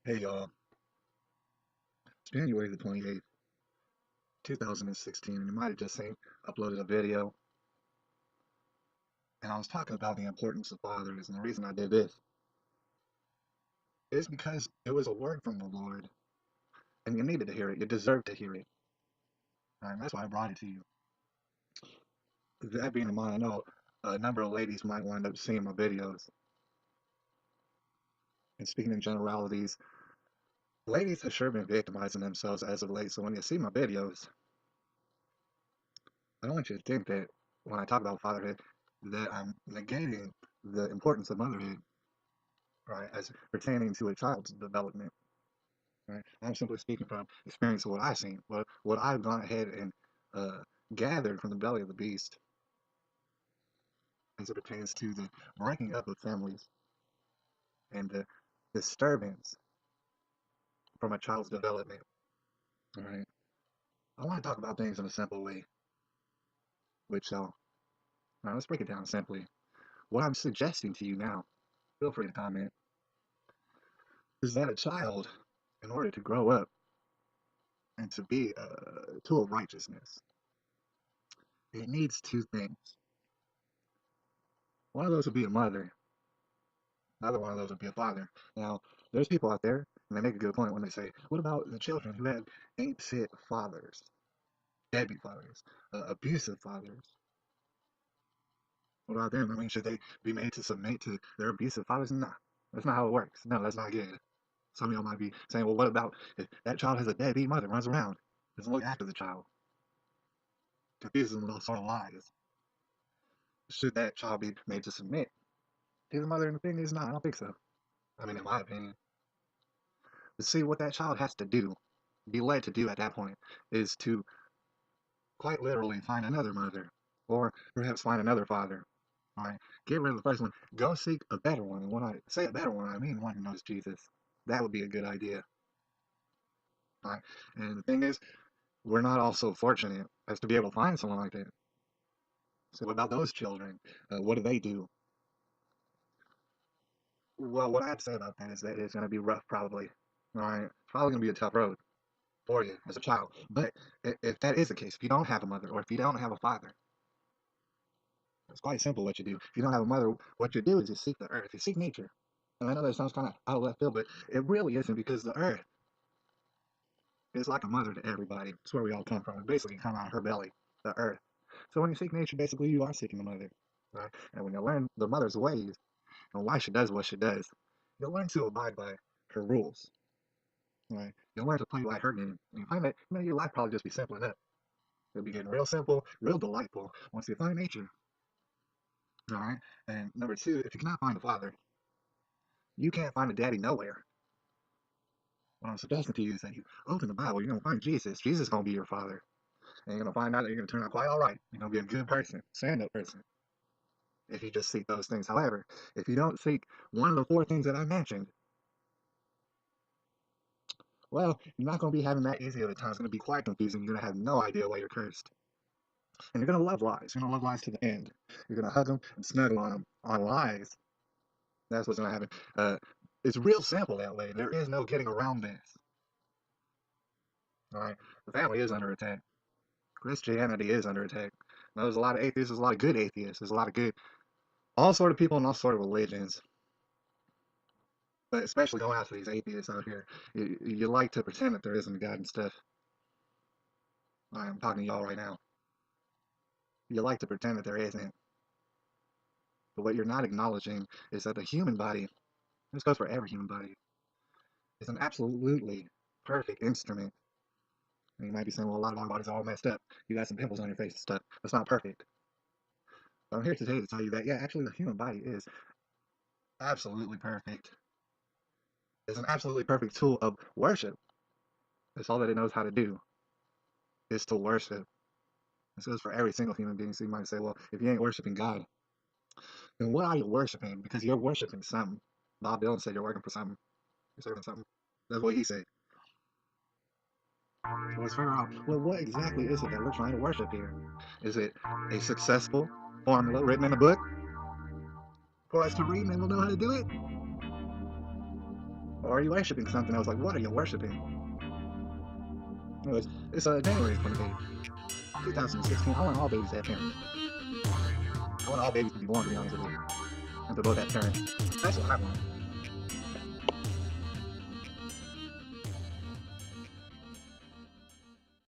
Hey y'all, it's January the 28th, 2016, and you might have just seen uploaded a video, and I was talking about the importance of fathers, and the reason I did this is because it was a word from the Lord, and you needed to hear it. You deserved to hear it. All right, that's why I brought it to you. That being in mind, I know a number of ladies might wind up seeing my videos, and speaking in generalities, ladies have sure been victimizing themselves as of late, so when you see my videos, I don't want you to think that when I talk about fatherhood, that I'm negating the importance of motherhood, right, as pertaining to a child's development, right? I'm simply speaking from experience of what I've seen, what I've gone ahead and uh, gathered from the belly of the beast as it pertains to the breaking up of families and the disturbance from a child's development, all right? I want to talk about things in a simple way, which all right, let's break it down simply. What I'm suggesting to you now, feel free to comment, is that a child, in order to grow up and to be a tool of righteousness, it needs two things. One of those would be a mother. Another one of those would be a father. Now, there's people out there, and they make a good point when they say, what about the children who have ain't fit fathers, deadbeat fathers, abusive fathers? What about them? I mean, should they be made to submit to their abusive fathers? No, that's not how it works. No, that's not good. Some of y'all might be saying, well, what about if that child has a deadbeat mother, runs around, doesn't look after the child, confuses them with all sort of lies? Should that child be made to submit to the mother? And the thing is, no, I don't think so. I mean, in my opinion. But see, what that child has to do, be led to do at that point, is to quite literally find another mother, or perhaps find another father. All right, get rid of the first one. Go seek a better one. And when I say a better one, I mean one who knows Jesus. That would be a good idea. All right, and the thing is, we're not all so fortunate as to be able to find someone like that. So what about those children? What do they do? Well, what I have to say about that is that it's going to be rough, probably. All right, it's probably going to be a tough road for you as a child. But if that is the case, if you don't have a mother or if you don't have a father, it's quite simple what you do. If you don't have a mother, what you do is you seek the earth, you seek nature. And I know that sounds kind of out of left field, but it really isn't, because the earth is like a mother to everybody. It's where we all come from. We basically come out of her belly, the earth. So when you seek nature, basically you are seeking the mother. Right? And when you learn the mother's ways and why she does what she does, you'll learn to abide by her rules. Right? You'll learn to play by her game. And you find that your life probably just be simple enough. It'll be getting real simple, real delightful once you find nature. All right. And number two, if you cannot find a father, you can't find a daddy nowhere. What I'm suggesting to you is that you open the Bible, you're going to find Jesus. Jesus is going to be your father. And you're going to find out that you're going to turn out quite all right. You're going to be a good person, stand up person, if you just seek those things. However, if you don't seek one of the four things that I mentioned, well, you're not going to be having that easy of a time. It's going to be quite confusing. You're going to have no idea why you're cursed. And you're going to love lies. You're going to love lies to the end. You're going to hug them and snuggle on them on lies. That's what's going to happen. It's real simple that way. There is no getting around this. All right, the family is under attack. Christianity is under attack. Now, there's a lot of atheists. There's a lot of good atheists. There's a lot of good, all sort of people in all sort of religions. But especially going after these atheists out here, you like to pretend that there isn't a God and stuff. I'm talking to y'all right now. You like to pretend that there isn't. But what you're not acknowledging is that the human body, this goes for every human body, is an absolutely perfect instrument. And you might be saying, well, a lot of our bodies are all messed up. You got some pimples on your face and stuff. That's not perfect. But I'm here today to tell you that, yeah, actually, the human body is absolutely perfect. It's an absolutely perfect tool of worship. That's all that it knows how to do, is to worship. This goes for every single human being. So you might say, well, if you ain't worshiping God, then what are you worshiping? Because you're worshiping something. Bob Dylan said you're working for something. You're serving something. That's what he said. So let's figure out, well, what exactly is it that we're trying to worship here? Is it a successful formula written in a book for us to read and then we'll know how to do it? Or are you worshiping something else? Like, what are you worshiping? Anyways, it's January 28th, 2016. I want all babies to have parents. I want all babies to be born, to be honest with you, and to both have parents. That's what I want.